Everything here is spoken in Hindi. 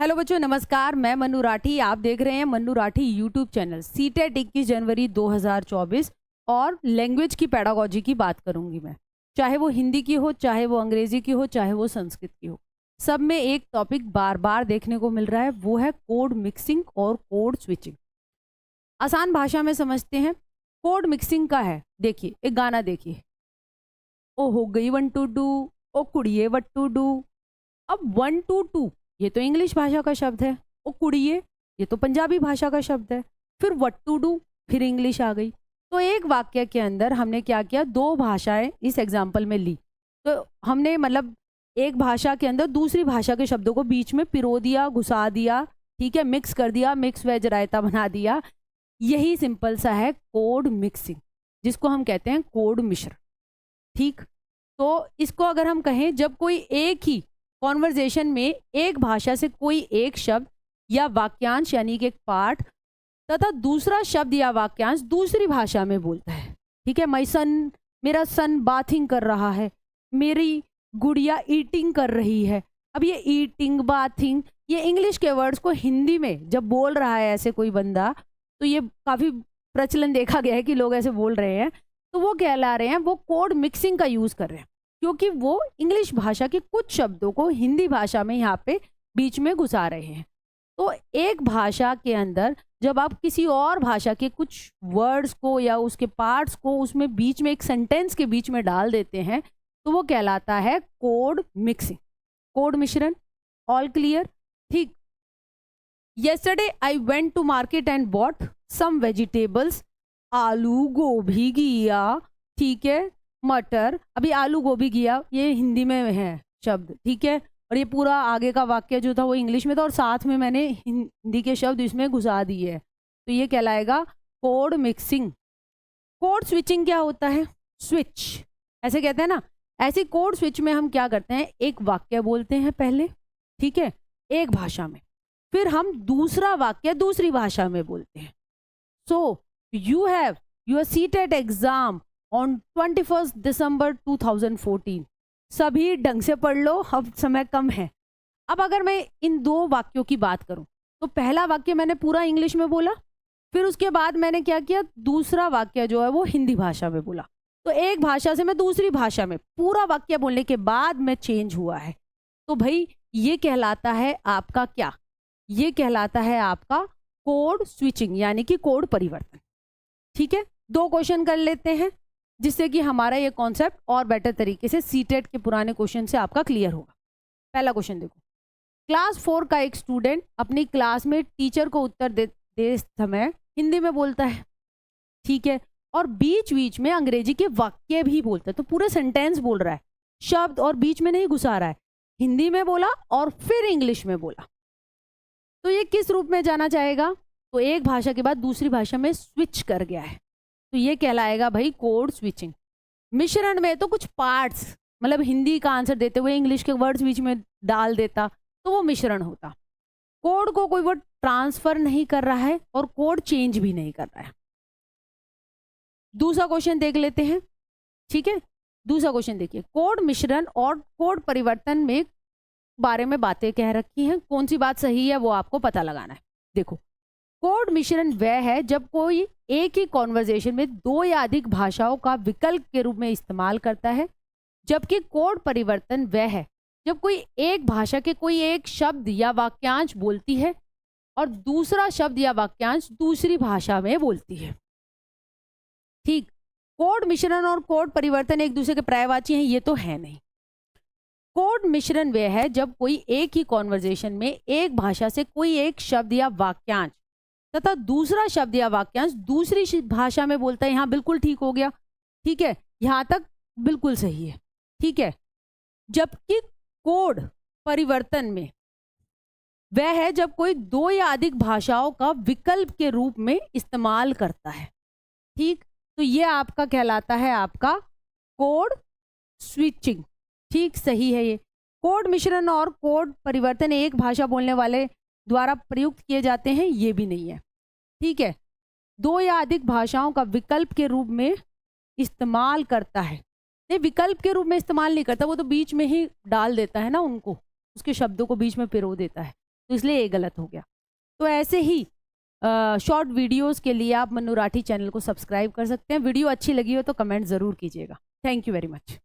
हेलो बच्चों, नमस्कार। मैं मन्नू राठी। आप देख रहे हैं Mannu Rathi YouTube channel. CTET 21 जनवरी 2024 और लैंग्वेज की पेडागोजी की बात करूंगी मैं। चाहे वो हिंदी की हो, चाहे वो अंग्रेजी की हो, चाहे वो संस्कृत की हो, सब में एक टॉपिक बार बार देखने को मिल रहा है, वो है कोड मिक्सिंग और कोड स्विचिंग। आसान भाषा में समझते हैं। कोड मिक्सिंग का है, देखिए एक गाना देखिए, ओ हो गई 1 2 2, ओ कुड़िए वट टू डू। अब 1 2 2 ये तो इंग्लिश भाषा का शब्द है, ओ कुड़िए ये तो पंजाबी भाषा का शब्द है, फिर वट टू डू फिर इंग्लिश आ गई। तो एक वाक्य के अंदर हमने क्या किया, दो भाषाएं इस एग्जाम्पल में ली। तो हमने मतलब एक भाषा के अंदर दूसरी भाषा के शब्दों को बीच में पिरो दिया, घुसा दिया, ठीक है, मिक्स कर दिया, मिक्स वेज रायता बना दिया। यही सिंपल सा है कोड मिक्सिंग, जिसको हम कहते हैं कोड मिश्रण। ठीक, तो इसको अगर हम कहें, जब कोई एक ही कॉन्वर्जेशन में एक भाषा से कोई एक शब्द या वाक्यांश यानी कि एक पार्ट तथा दूसरा शब्द या वाक्यांश दूसरी भाषा में बोलता है। ठीक है, माई सन, मेरा सन बाथिंग कर रहा है, मेरी गुड़िया ईटिंग कर रही है। अब ये ईटिंग, बाथिंग, ये इंग्लिश के वर्ड्स को हिंदी में जब बोल रहा है ऐसे कोई बंदा, तो ये काफ़ी प्रचलन देखा गया है कि लोग ऐसे बोल रहे हैं, तो वो कहला रहे हैं, वो कोड मिक्सिंग का यूज़ कर रहे हैं, क्योंकि वो इंग्लिश भाषा के कुछ शब्दों को हिंदी भाषा में यहाँ पे बीच में घुसा रहे हैं। तो एक भाषा के अंदर जब आप किसी और भाषा के कुछ वर्ड्स को या उसके पार्ट्स को उसमें बीच में एक सेंटेंस के बीच में डाल देते हैं, तो वो कहलाता है कोड मिक्सिंग, कोड मिश्रण। All clear? ठीक। Yesterday I went to market and bought some vegetables. आलू गोभी गया, ठीक है, मटर। अभी आलू गोभी गया ये हिंदी में है शब्द, ठीक है, और ये पूरा आगे का वाक्य जो था वो इंग्लिश में था, और साथ में मैंने हिंदी के शब्द इसमें घुसा दिए है, तो ये कहलाएगा कोड मिक्सिंग। कोड स्विचिंग क्या होता है? स्विच ऐसे कहते हैं ना। ऐसी कोड स्विच में हम क्या करते हैं, एक वाक्य बोलते हैं पहले, ठीक है, एक भाषा में, फिर हम दूसरा वाक्य दूसरी भाषा में बोलते हैं। So you have your CTET exam on 21 दिसंबर 2014। सभी ढंग से पढ़ लो, अब समय कम है। अब अगर मैं इन दो वाक्यों की बात करूं, तो पहला वाक्य मैंने पूरा इंग्लिश में बोला, फिर उसके बाद मैंने क्या किया, दूसरा वाक्य जो है वो हिंदी भाषा में बोला। तो एक भाषा से मैं दूसरी भाषा में पूरा वाक्य बोलने के बाद में चेंज हुआ है, तो भाई ये कहलाता है आपका क्या, ये कहलाता है आपका कोड स्विचिंग, यानी कि कोड परिवर्तन। ठीक है, दो क्वेश्चन कर लेते हैं जिससे कि हमारा ये कॉन्सेप्ट और बेटर तरीके से सीटेट के पुराने क्वेश्चन से आपका क्लियर होगा। पहला क्वेश्चन देखो, क्लास 4 का एक स्टूडेंट अपनी क्लास में टीचर को उत्तर दे समय हिंदी में बोलता है, ठीक है, और बीच बीच में अंग्रेजी के वाक्य भी बोलता है, तो पूरे सेंटेंस बोल रहा है, शब्द और बीच में नहीं घुसा रहा है, हिंदी में बोला और फिर इंग्लिश में बोला। तो ये किस रूप में जाना चाहेगा, तो एक भाषा के बाद दूसरी भाषा में स्विच कर गया है, तो ये कहलाएगा भाई कोड स्विचिंग। मिश्रण में तो कुछ पार्ट्स, मतलब हिंदी का आंसर देते हुए इंग्लिश के वर्ड्स बीच में डाल देता, तो वो मिश्रण होता। कोड को कोई वो ट्रांसफर नहीं कर रहा है और कोड चेंज भी नहीं कर रहा है। दूसरा क्वेश्चन देख लेते हैं, ठीक है। दूसरा क्वेश्चन देखिए, कोड मिश्रण और कोड परिवर्तन में बारे में बातें कह रखी हैं, कौन सी बात सही है वो आपको पता लगाना है। देखो, कोड मिश्रण वह है जब कोई एक ही कॉन्वर्जेशन में दो या अधिक भाषाओं का विकल्प के रूप में इस्तेमाल करता है, जबकि कोड परिवर्तन वह है जब कोई एक भाषा के कोई एक शब्द या वाक्यांश बोलती है और दूसरा शब्द या वाक्यांश दूसरी भाषा में बोलती है। ठीक, कोड मिश्रण और कोड परिवर्तन एक दूसरे के पर्यायवाची हैं, ये तो है नहीं। कोड मिश्रण वह है जब कोई एक ही कॉन्वर्जेशन में एक भाषा से कोई एक शब्द या वाक्यांश तथा दूसरा शब्द या वाक्यांश दूसरी भाषा में बोलता है। यहाँ बिल्कुल ठीक हो गया, ठीक है, यहाँ तक बिल्कुल सही है, ठीक है। जबकि कोड परिवर्तन में वह है जब कोई दो या अधिक भाषाओं का विकल्प के रूप में इस्तेमाल करता है। ठीक, तो ये आपका कहलाता है आपका कोड स्विचिंग। ठीक, सही है ये। कोड मिश्रण और कोड परिवर्तन एक भाषा बोलने वाले द्वारा प्रयुक्त किए जाते हैं, ये भी नहीं है। ठीक है, दो या अधिक भाषाओं का विकल्प के रूप में इस्तेमाल करता है, नहीं विकल्प के रूप में इस्तेमाल नहीं करता, वो तो बीच में ही डाल देता है ना उनको, उसके शब्दों को बीच में पिरो देता है, तो इसलिए ये गलत हो गया। तो ऐसे ही शॉर्ट वीडियोस के लिए आप मन्नू राठी चैनल को सब्सक्राइब कर सकते हैं। वीडियो अच्छी लगी हो तो कमेंट ज़रूर कीजिएगा। Thank you very much.